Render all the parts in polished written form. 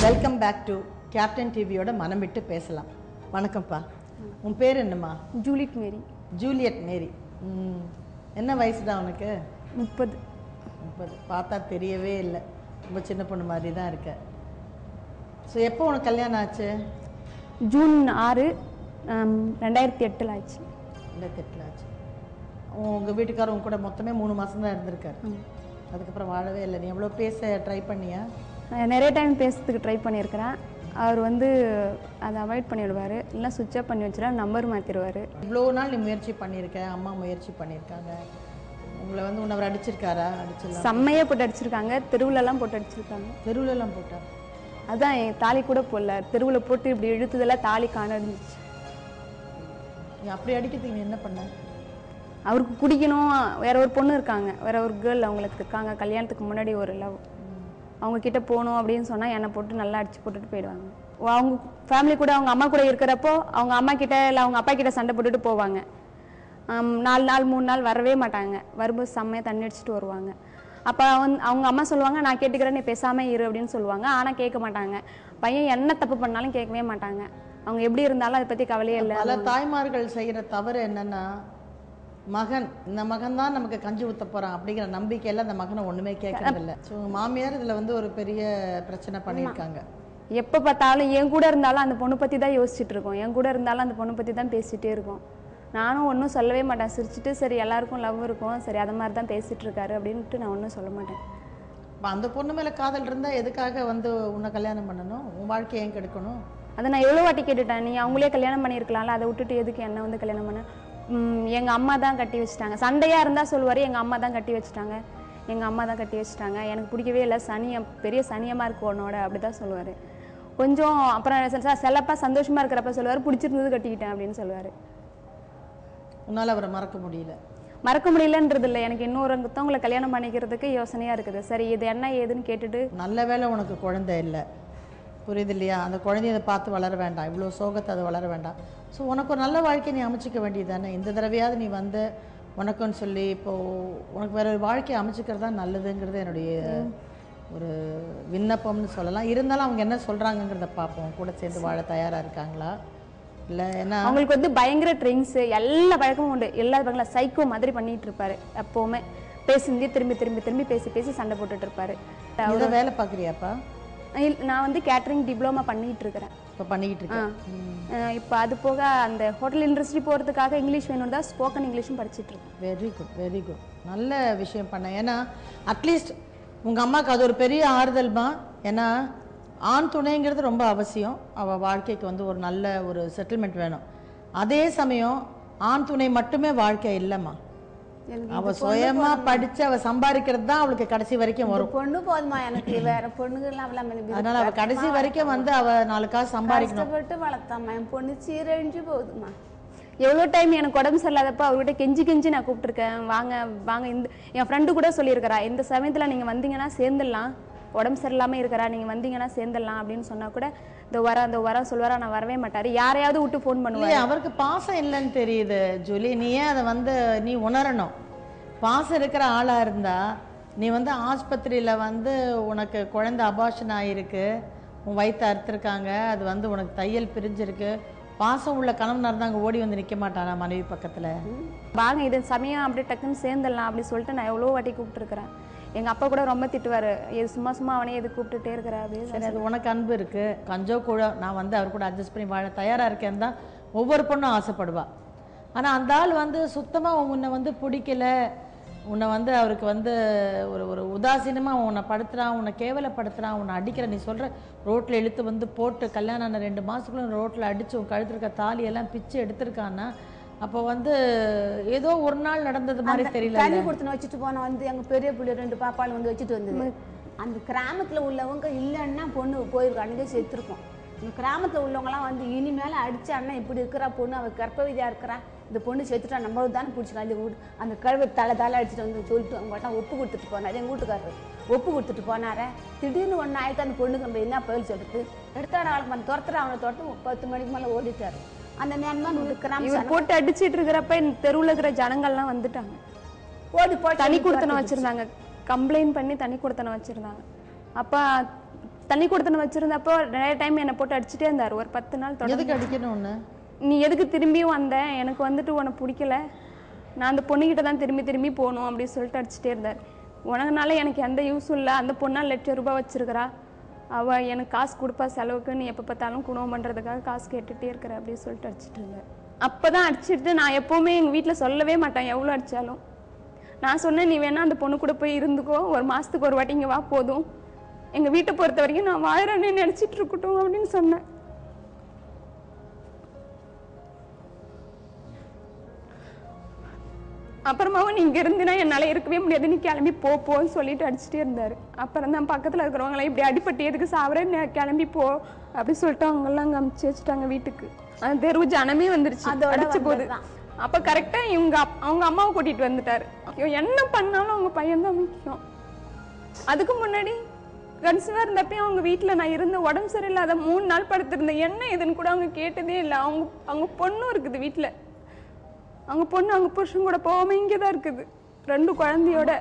Welcome back to captain டிவியோட மனம் விட்டு பேசலாம். வணக்கம்ப்பா. உன் பேர் என்னம்மா? Juliet Mary. Juliet Mary. என்ன வயசுதான் உனக்கு? 30. பார்த்தா தெரியவே இல்லை, ரொம்ப சின்ன பொண்ணு மாதிரி தான் இருக்க. ஸோ எப்போ உனக்கு கல்யாணம் ஆச்சு? ஜூன் 6, 2008 ஆச்சு. 2008 ஆச்சு. உங்கள் வீட்டுக்காரர் உங்க கூட மொத்தமே 3 மாதம் தான் இருந்திருக்காரு. அதுக்கப்புறம் வாழவே இல்லை. நீ எவ்வளோ பேச ட்ரை பண்ணியா? நிறைய டைம் பேசுறதுக்கு ட்ரை பண்ணியிருக்கிறேன். அவர் அதை அவாய்ட் பண்ணிவிடுவார், இல்லை சுவிட்ச் ஆஃப் பண்ணி வச்சுட்டா நம்பர் மாற்றிடுவார். இவ்வளோ நாள் நீ முயற்சி பண்ணியிருக்க, அம்மா முயற்சி பண்ணியிருக்காங்க. உங்களை உன்னை அவர் அடிச்சிருக்காரா? அடிச்சிடலாம். செம்மையாக போட்டு அடிச்சிருக்காங்க, தெருவுலலாம் போட்டு அடிச்சிருக்காங்க. தெருவுலலாம் போட்டார்? அதான் என் தாலி கூட போடல, தெருவில் போட்டு இப்படி இழுத்ததெல்லாம் தாலி காண இருந்துச்சு. நீ அப்படி அடிக்கிறதுக்கு நீ என்ன பண்ண? அவருக்கு குடிக்கணும், வேற ஒரு பொண்ணு இருக்காங்க, வேற ஒரு கேர்ள் அவங்களுக்கு இருக்காங்க, கல்யாணத்துக்கு முன்னாடி ஒரு லவ். அவங்க கிட்ட போகணும் அப்படின்னு சொன்னால் என்னை போட்டு நல்லா அடிச்சு போட்டுட்டு போயிடுவாங்க. அவங்க ஃபேமிலி கூட அவங்க அம்மா கூட இருக்கிறப்போ அவங்க அம்மா கிட்ட இல்லை அவங்க அப்பா கிட்ட சண்டை போட்டுட்டு போவாங்க. 4 நாள் 3 நாள் வரவே மாட்டாங்க. வரும்போது செம்மையாக தண்ணி அடிச்சுட்டு வருவாங்க. அப்போ அவங்க அம்மா சொல்லுவாங்க, நான் கேட்டுக்கிறேன், நீ பேசாமல் இரு அப்படின்னு சொல்லுவாங்க. ஆனால் கேட்க மாட்டாங்க. பையன் என்ன தப்பு பண்ணாலும் கேட்கவே மாட்டாங்க. அவங்க எப்படி இருந்தாலும் அதை பற்றி கவலையே இல்லை. பல தாய்மார்கள் செய்கிற தவறு என்னன்னா, இந்த மகன் தான் நமக்கு கஞ்சி ஊற்ற போகிறான் அப்படிங்கிற நம்பிக்கையில் அந்த மகனை ஒன்றுமே கேட்கறதில்ல. ஸோ மாமியார் இதில் ஒரு பெரிய பிரச்சனை பண்ணியிருக்காங்க. எப்போ பார்த்தாலும் என் கூட இருந்தாலும் அந்த பொண்ணு பற்றி தான் யோசிச்சுட்டு இருக்கோம், என் கூட இருந்தாலும் அந்த பொண்ணு பற்றி தான் பேசிகிட்டே இருக்கோம். நானும் ஒன்றும் சொல்லவே மாட்டேன், சிரிச்சுட்டு சரி எல்லாருக்கும் லவ் இருக்கும், சரி அதை மாதிரி தான் பேசிகிட்டு இருக்காரு அப்படின்ட்டு நான் ஒன்றும் சொல்ல மாட்டேன். அந்த பொண்ணு மேலே காதல் இருந்தால் எதுக்காக உன்னை கல்யாணம் பண்ணணும்? உன் வாழ்க்கையை ஏன் கெடுக்கணும்? அதை நான் எவ்வளோ வாட்டி கேட்டுட்டேன். நீ அவங்களே கல்யாணம் பண்ணியிருக்கலாம்ல, அதை விட்டுட்டு எதுக்கு என்ன கல்யாணம் பண்ண? எங்கள் அம்மா தான் கட்டி வச்சுட்டாங்க. சண்டையாக இருந்தால் சொல்லுவார், எங்கள் அம்மா தான் கட்டி வச்சுட்டாங்க, எங்கள் அம்மா தான் கட்டி வச்சுட்டாங்க, எனக்கு பிடிக்கவே இல்லை, பெரிய சனியமாக இருக்கும் உன்னோட, அப்படி தான் சொல்லுவார். கொஞ்சம் அப்புறம் செல்லப்பா சந்தோஷமாக இருக்கிறப்ப சொல்லுவார், பிடிச்சிருந்தது கட்டிக்கிட்டேன் அப்படின்னு சொல்லுவார். உன்னால் அவரை மறக்க முடியல? மறக்க முடியலன்றது இல்லை, எனக்கு இன்னொருத்தவங்களை கல்யாணம் பண்ணிக்கிறதுக்கு யோசனையாக இருக்குது. சரி இது என்ன ஏதுன்னு கேட்டுட்டு. நல்ல வேளை உனக்கு குழந்தை இல்லை, புரியுது இல்லையா? அந்த குழந்தைய அதை பார்த்து வளர வேண்டாம், இவ்வளோ சோகத்தை அதை வளர வேண்டாம். ஸோ உனக்கு ஒரு நல்ல வாழ்க்கையை நீ அமைச்சிக்க வேண்டியது தானே. இந்த தடவையாவது நீ உனக்குன்னு சொல்லி இப்போது உனக்கு வேற ஒரு வாழ்க்கையை அமைச்சிக்கிறது தான் நல்லதுங்கிறது என்னுடைய ஒரு விண்ணப்பம்னு சொல்லலாம். இருந்தாலும் அவங்க என்ன சொல்கிறாங்கங்கிறத பார்ப்போம். கூட சேர்ந்து வாழ தயாராக இருக்காங்களா இல்லை என்ன? அவங்களுக்கு பயங்கர ட்ரிங்க்ஸு, எல்லா பழக்கமும் உண்டு, எல்லா பழக்கம் சைக்கோ மாதிரி பண்ணிகிட்டு இருப்பார். எப்போவுமே பேசி திரும்பி திரும்பி திரும்பி பேசி சண்டை போட்டுட்டு இருப்பார். அவ்வளோ வேலை பார்க்குறியாப்பா? நான் கேட்ரிங் டிப்ளமா பண்ணிகிட்டு இருக்கிறேன். இப்போ பண்ணிக்கிட்டு இருக்கேன். இப்போ அது போக அந்த ஹோட்டல் இண்டஸ்ட்ரி போகிறதுக்காக இங்கிலீஷ் வேணும் தான் ஸ்போக்கன் இங்கிலீஷும் படிச்சுட்டு இருக்கேன். Very good, very good. நல்ல விஷயம் பண்ண. ஏன்னா அட்லீஸ்ட் உங்கள் அம்மாவுக்கு அது ஒரு பெரிய ஆறுதல்மா. ஏன்னா ஆண் துணைங்கிறது ரொம்ப அவசியம். அவள் வாழ்க்கைக்கு ஒரு நல்ல ஒரு செட்டில்மெண்ட் வேணும். அதே சமயம் ஆண் துணை மட்டுமே வாழ்க்கை இல்லைம்மா. அவ சுயமா படிச்சு அவ சம்பாதிக்கிறது தான் அவளுக்கு கடைசி வரைக்கும் வரும். பொண்ணு போதுமா, எனக்கு வேற பொண்ணுகள்லாம் அதனால அவ கடைசி வரைக்கும் அவ 4 காசு சம்பாதிக்கணும். கஷ்டப்பட்டு வளர்த்தாம்மா, என் பொண்ணு சீரழிஞ்சு போகுதுமா. எவ்வளோ டைம் எனக்கு உடம்பு சரியில்லாதப்ப அவர்கிட்ட கெஞ்சி நான் கூப்பிட்டுருக்கேன், வாங்க வாங்க. என் ஃப்ரெண்டு கூட சொல்லியிருக்கிறா, இந்த சமயத்தில் நீங்கள் வந்தீங்கன்னா சேர்ந்துடலாம், உடம்பு சரியில்லாமல் இருக்கிறா, நீங்கள் வந்தீங்கன்னா சேர்ந்துடலாம் அப்படின்னு சொன்னால் கூட இந்த வரம் சொல்லுவாரா, நான் வரவே மாட்டார். யாரையாவது விட்டு ஃபோன் பண்ணுவார். அவருக்கு பாசம் இல்லைன்னு தெரியுது ஜூலி. நீ ஏன் அதை நீ உணரணும். பாசம் இருக்கிற ஆளாக இருந்தா நீ ஆஸ்பத்திரியில் உனக்கு குழந்தை அபார்ஷன் ஆகிருக்கு, உன் வயிற்று அறுத்துருக்காங்க, அது உனக்கு தையல் பிரிஞ்சிருக்கு, பாசம் உள்ள கணவனாக இருந்தாங்க ஓடி நிற்க மாட்டானா மனைவி பக்கத்தில்? வாங்க இது சமயம் அப்படியே டக்குன்னு சேர்ந்துடலாம் அப்படி சொல்லிட்டு நான் எவ்வளோ வாட்டி கூப்பிட்டுருக்குறேன். எங்கள் அப்பா கூட ரொம்ப திட்டுவார், இது சும்மா அவனே எது கூப்பிட்டுட்டே இருக்கிற அப்படின்னு. சரி, அது உனக்கு அன்பு இருக்குது, கஞ்சோ கூட நான் அவர் கூட அட்ஜஸ்ட் பண்ணி வாழ தயாராக இருக்கேன்னு தான் ஒவ்வொரு பொண்ணும் ஆசைப்படுவா. ஆனால் அந்த ஆள் சுத்தமாக உன்னை பிடிக்கல, உன்னை அவருக்கு ஒரு உதாசீனமாக உன்னை படுத்துகிறான், உன்னை கேவலப்படுத்துகிறான், உன்னை அடிக்கிற. நீ சொல்கிற ரோட்டில் இழுத்து போட்டு கல்யாணம் ஆன 2 மாதத்துக்குள்ள ரோட்டில் அடித்து உன் கழுத்துருக்க தாலியெல்லாம் பிச்சு எடுத்திருக்கான்னா அப்போ ஏதோ ஒரு நாள் நடந்தது மாதிரி தெரியல. தண்ணி கொடுத்து வச்சுட்டு போன எங்கள் பெரிய பிள்ளை 2 பாப்பாலும் வச்சுட்டு வந்தது. அந்த கிராமத்தில் உள்ளவங்க இல்லைன்னா பொண்ணு போயிருக்கோம், அன்றைக்கே செத்துருக்கோம். இந்த கிராமத்தில் உள்ளவங்களாம் இனிமேல் அடித்த அண்ணன் இப்படி இருக்கிறா பொண்ணு, அவள் கர்ப்பவதியாக இருக்கிறா, இந்த பொண்ணு செத்துட்டா நம்மளும் தானே பிடிச்சிக்கலாம், இந்த வீட்டு அந்த கழுவை தலை அடிச்சுட்டு சொல்லிட்டு அவங்க ஒப்பு கொடுத்துட்டு போனார். எங்கள் வீட்டுக்காரர் ஒப்பு கொடுத்துட்டு போனாரே, திடீர்னு ஒன்று ஆயிட்டு அந்த பொண்ணுக்கு நம்ம என்ன பதில் சொல்லிட்டு எடுத்தாட அவளுக்கு துரத்துற, அவனை துரத்து 10 மணிக்கு மேலே ஓடிட்டார். அந்த நேரம் இவர் போட்டு அடிச்சுட்டு இருக்கிறப்ப தெருவில் இருக்கிற ஜனங்கள்லாம் வந்துட்டாங்க, ஓடி போய் தனி கொடுத்தன வச்சுருந்தாங்க, கம்ப்ளைண்ட் பண்ணி தனி கொடுத்தன வச்சுருந்தாங்க. அப்போ தண்ணி கொடுத்துன்னு வச்சிருந்தப்போ நிறைய டைம் என்னை போட்டு அடிச்சுட்டே இருந்தார். ஒரு 10 நாள் தொடர்ந்து. எதுக்கு அடிக்கணும்னு? நீ எதுக்கு திரும்பியும் வந்த, எனக்கு வந்துட்டு உனக்கு பிடிக்கல, நான் அந்த பொண்ணுகிட்ட தான் திரும்பி திரும்பி போகணும் அப்படின்னு சொல்லிட்டு அடிச்சுட்டே இருந்தார். உனக்குனால எனக்கு எந்த யூஸும் இல்லை, அந்த பொண்ணால் ₹1,00,000 வச்சிருக்கிறா, அவள் எனக்கு காசு கொடுப்பா செலவுக்கு, நீ எப்போ பார்த்தாலும் குணம் பண்ணுறதுக்காக காசு கேட்டுகிட்டே இருக்கிற அப்படின்னு சொல்லிட்டு அடிச்சுட்டு இருந்தார். அப்போ தான் அடிச்சுட்டு நான் எப்போவுமே எங்கள் வீட்டில் சொல்லவே மாட்டேன் எவ்வளோ அடித்தாலும். நான் சொன்னேன், நீ வேணா அந்த பொண்ணு கூட போய் இருந்துக்கோ, ஒரு மாதத்துக்கு ஒரு வாட்டி இங்கே வா போதும், எங்கள் வீட்டை பொறுத்த வரைக்கும் நான் வாழறேன்னு நினச்சிட்டு இருக்கட்டும் அப்படின்னு சொன்னேன். அப்புறமாவும் நீ இங்கே இருந்துனா என்னால் இருக்கவே முடியாது, நீ கிளம்பி போன்னு சொல்லிட்டு அடிச்சுட்டே இருந்தார். அப்புறம் தான் பக்கத்தில் இருக்கிறவங்களாம் இப்படி அடிப்பட்டு எதுக்கு சாவரேன், கிளம்பி போ அப்படின்னு சொல்லிட்டு அவங்கெல்லாம் அங்கே அமுச்சு வச்சுட்டாங்க வீட்டுக்கு. அந்த தெருவு ஜனமே வந்துருச்சு அடிச்ச போது. அப்போ கரெக்டாக அவங்க அம்மாவை கூட்டிகிட்டு வந்துட்டாரு. என்ன பண்ணாலும் அவங்க பையன்தான் முக்கியம். அதுக்கு முன்னாடி கன்சீவாக இருந்தப்போ அவங்க வீட்டில் நான் இருந்த உடம்பு சரியில்லாத 3 நாள் படுத்திருந்தேன். என்ன இதுன்னு கூட அவங்க கேட்டதே இல்லை. அவங்க பொண்ணும் இருக்குது வீட்டில், அவங்க பொண்ணு அவங்க புருஷன் கூட போகாமல் இங்கே தான் இருக்குது 2 குழந்தையோட.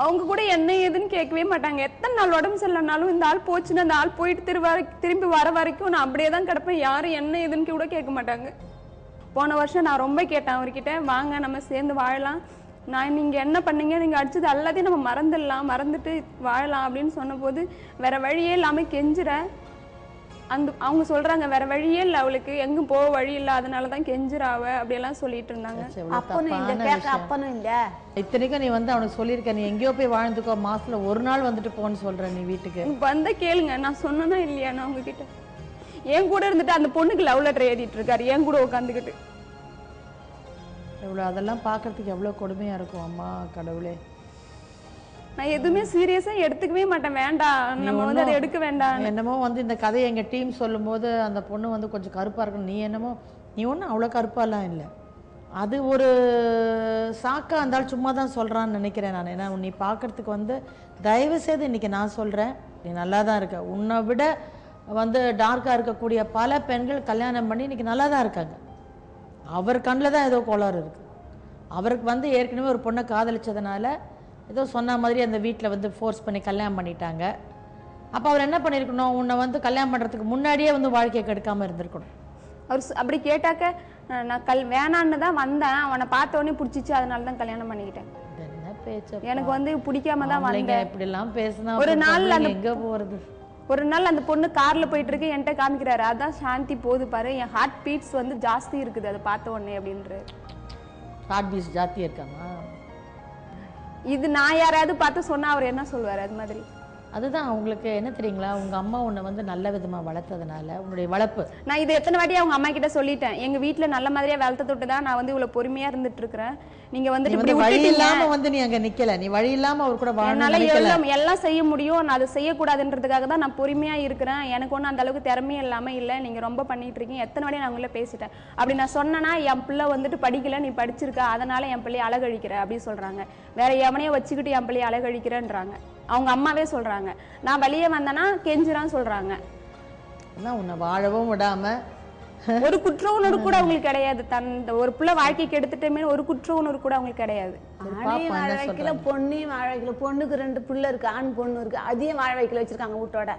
அவங்க கூட என்ன ஏதுன்னு கேட்கவே மாட்டாங்க. எத்தனை நாள் உடம்பு சரியில்லைனாலும் இந்த ஆள் போச்சுன்னா அந்த ஆள் போயிட்டு திரும்பி வர வரைக்கும் நான் அப்படியே தான் கிடப்பேன். யாரும் என்ன ஏதுன்னு கூட கேட்க மாட்டாங்க. போன வருஷம் நான் ரொம்ப கேட்டேன் அவர்கிட்ட, வாங்க நம்ம சேர்ந்து வாழலாம், நான் நீங்கள் என்ன பண்ணீங்க, நீங்கள் அடிச்சது எல்லாத்தையும் நம்ம மறந்துடலாம், மறந்துட்டு வாழலாம் அப்படின்னு சொன்னபோது வேற வழியே இல்லாமல் கெஞ்சுறேன். அவங்க சொல்றாங்க வேற வழியே இல்லை அவளுக்கு, எங்கும் போக வழி இல்லை, அதனால தான் கெஞ்சுறாவ அப்படியெல்லாம் சொல்லிட்டு இருந்தாங்க. அப்பனும் இல்ல. இத்தனைக்கும் நீ வந்து அவனுக்கு சொல்லியிருக்க, நீ எங்கேயோ போய் வாழ்ந்துக்கோ, மாசத்துல ஒரு நாள் வந்துட்டு போன்னு சொல்ற நீ வீட்டுக்கு. வந்த கேளுங்க, நான் சொன்னா இல்லையா நான் உங்ககிட்ட. என் கூட இருந்துட்டு அந்த பொண்ணுக்கு லவ் லெட்டர் எழுதிட்டு இருக்காரு என் கூட உட்காந்துக்கிட்டு. எவ்வளோ அதெல்லாம் பார்க்கறதுக்கு எவ்வளோ கொடுமையா இருக்கும். அம்மா கடவுளே, நான் எதுவுமே சீரியஸா எடுத்துக்கவே மாட்டேன். வேண்டாம், நம்ம வந்து அதை எடுக்க வேண்டாம். என்னமோ வந்து இந்த கதையை எங்கள் டீம் சொல்லும்போது அந்த பொண்ணு வந்து கொஞ்சம் கருப்பாக இருக்கணும், நீ என்னமோ நீ ஒன்றும் அவ்வளோ கருப்பாலாம் இல்லை, அது ஒரு சாக்கா இருந்தாலும் சும்மா தான் சொல்கிறான்னு நினைக்கிறேன் நான். ஏன்னா நீ பார்க்குறதுக்கு வந்து தயவு செய்து இன்றைக்கி நான் சொல்கிறேன், நீ நல்லா தான் இருக்க. உன்னை விட வந்து டார்க்காக இருக்கக்கூடிய பல பெண்கள் கல்யாணம் பண்ணி இன்றைக்கி நல்லா தான் இருக்காங்க. அவர் கண்ணில் தான் ஏதோ கோளாறு இருக்குது. அவருக்கு வந்து ஏற்கனவே ஒரு பொண்ணை காதலிச்சதுனால ஏதோ சொன்ன மாதிரி அந்த வீட்டில் வந்து ஃபோர்ஸ் பண்ணி கல்யாணம் பண்ணிட்டாங்க. அப்போ அவர் என்ன பண்ணியிருக்கணும், உன்னை வந்து கல்யாணம் பண்ணுறதுக்கு முன்னாடியே வந்து வாழ்க்கையை கெடுக்காமல் இருந்திருக்கணும். அவர் அப்படி கேட்டாக்க நான் வேணான்னு தான் வந்தேன், அவனை பார்த்தோன்னே பிடிச்சிச்சு, அதனால தான் கல்யாணம் பண்ணிக்கிட்டேன். என்ன பேச்சு, எனக்கு வந்து பிடிக்காம தான் வந்தேன். இப்படிலாம் பேசினா ஒரு நாள் அந்த எங்கே போகிறது. ஒரு நாள் அந்த பொண்ணு கார்ல போயிட்டு இருக்கு, என்கிட்ட காமிக்கிறாரு, அதான் சாந்தி போது பாரு, என் ஹார்ட் பீட்ஸ் வந்து ஜாஸ்தி இருக்குது அதை பார்த்த உடனே அப்படின்ற. ஹார்ட் பீட்ஸ் ஜாஸ்தி இருக்காமா? இது நான் யாராவது பார்த்து சொன்னா அவர் என்ன சொல்வாரு? அது மாதிரி அதுதான் உங்களுக்கு என்ன தெரியுங்களா, உங்க அம்மா உன்னை வந்து நல்ல விதமா வளர்த்ததுனால உன்னுடைய வளர்ப்பு. நான் இது எத்தனை வாட்டி அவங்க அம்மா கிட்ட சொல்லிட்டேன், எங்க வீட்டுல நல்ல மாதிரியா வளர்த்த தொட்டு தான் நான் வந்து இவ்வளவு பொறுமையா இருந்துட்டு இருக்கிறேன். நீங்க வந்து வழி இல்லாம வந்து நீ அங்க நிக்கல, நீ வழி இல்லாம அவர் கூட எல்லாம் செய்ய முடியும், நான் அதை செய்யக்கூடாதுன்றதுக்காக தான் நான் பொறுமையா இருக்கிறேன். எனக்கு ஒன்றும் அந்த அளவுக்கு திறமையும் இல்லாம இல்லை, நீங்க ரொம்ப பண்ணிட்டு இருக்கீங்க, எத்தனை வாட்டி நான் உங்கள பேசிட்டேன். அப்படி நான் சொன்னேன்னா என் பிள்ளை வந்துட்டு படிக்கல, நீ படிச்சிருக்க, அதனால என் பிள்ளைய அழகழிக்கிற அப்படின்னு சொல்றாங்க. வேற எவனையோ வச்சுக்கிட்டு என் பிள்ளைய அழகழிக்கிறேன்றாங்க அவங்க அம்மாவே சொல்றாங்க. நான் வெளியே வந்தேன்னா கெஞ்சுறான்னு சொல்றாங்க. உன்னை வாழவும் விடாம ஒரு குற்ற உணர்வு கூட அவங்களுக்கு கிடையாது. ஒரு பிள்ளை வாழ்க்கைக்கு எடுத்துட்டமே ஒரு குற்ற உணர்வு கூட அவங்களுக்கு கிடையாது. வாழ வைக்கல, பொண்ணையும் வாழ வைக்கல. பொண்ணுக்கு 2 பிள்ளை இருக்கு, ஆண் பொண்ணு இருக்கு, அதையும் வாழ வைக்கல வச்சிருக்காங்க வீட்டோட.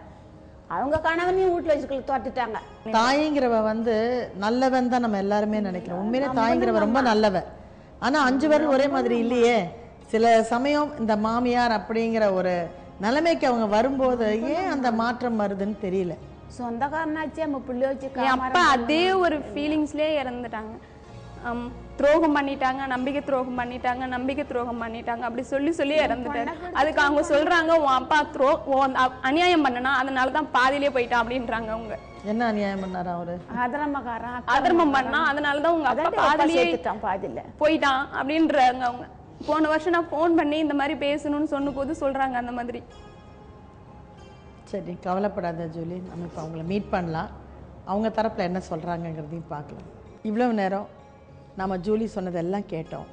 அவங்க கணவனையும் வீட்டுல வச்சுக்கல தோட்டிட்டாங்க. தாய்ங்கிறவ வந்து நல்லவன் தான் நம்ம எல்லாருமே நினைக்கிறோம். உண்மையிலே தாய்ங்கிறவ ரொம்ப நல்லவ. ஆனா 5 பேரும் ஒரே மாதிரி இல்லையே. சில சமயம் இந்த மாமியார் அப்படிங்கிற ஒரு நிலைமைக்கு அவங்க வரும்போது ஏன் அந்த மாற்றம் வருதுன்னு தெரியல. சொந்தக்காரனாச்சே நம்ம பிள்ளை வச்சு அப்பா அதே ஒரு ஃபீலிங்ஸ்லயே இறந்துட்டாங்க. துரோகம் பண்ணிட்டாங்க, நம்பிக்கை துரோகம் பண்ணிட்டாங்க, நம்பிக்கை துரோகம் பண்ணிட்டாங்க அப்படி சொல்லி இறந்துட்டாரு. அதுக்கு அவங்க சொல்றாங்க, உன் அப்பா அநியாயம் பண்ணனா அதனாலதான் பாதியிலே போயிட்டான் அப்படின்றாங்க. அவங்க என்ன அநியாயம் பண்ணாரா? அவரு அதர்மம் பண்ணா, அதனாலதான் உங்க அப்பா பாதியிலே போயிட்டான் அப்படின்றாங்க அவங்க. போன வருஷம் நான் ஃபோன் பண்ணி இந்த மாதிரி பேசணும்னு சொன்ன போது சொல்றாங்க அந்த மாதிரி. சரி, கவலைப்படாத ஜூலி, நம்ம இப்போ அவங்கள மீட் பண்ணலாம், அவங்க தரப்பில் என்ன சொல்கிறாங்கங்கிறதையும் பார்க்கலாம். இவ்வளவு நேரம் நம்ம ஜூலி சொன்னதெல்லாம் கேட்டோம்.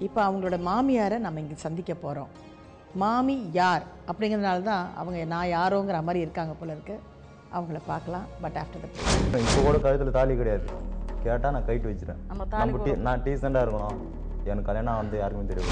இப்போ அவங்களோட மாமியாரை நம்ம இங்கே சந்திக்க போகிறோம். மாமி யார் அப்படிங்கிறதுனால தான் அவங்க நான் யாரோங்கிற மாதிரி இருக்காங்க போல இருக்கு. அவங்கள பார்க்கலாம். பட் ஆஃப்டர் த இப்போ கூட கழுத்தில் தாலி கிடையாது, கேட்டால் நான் கைட்டு வச்சுறேன். நான் டீசெண்டாக இருக்கணும், எனக்கு கல்யாணம் வந்து யாருக்குமே தெரியும்.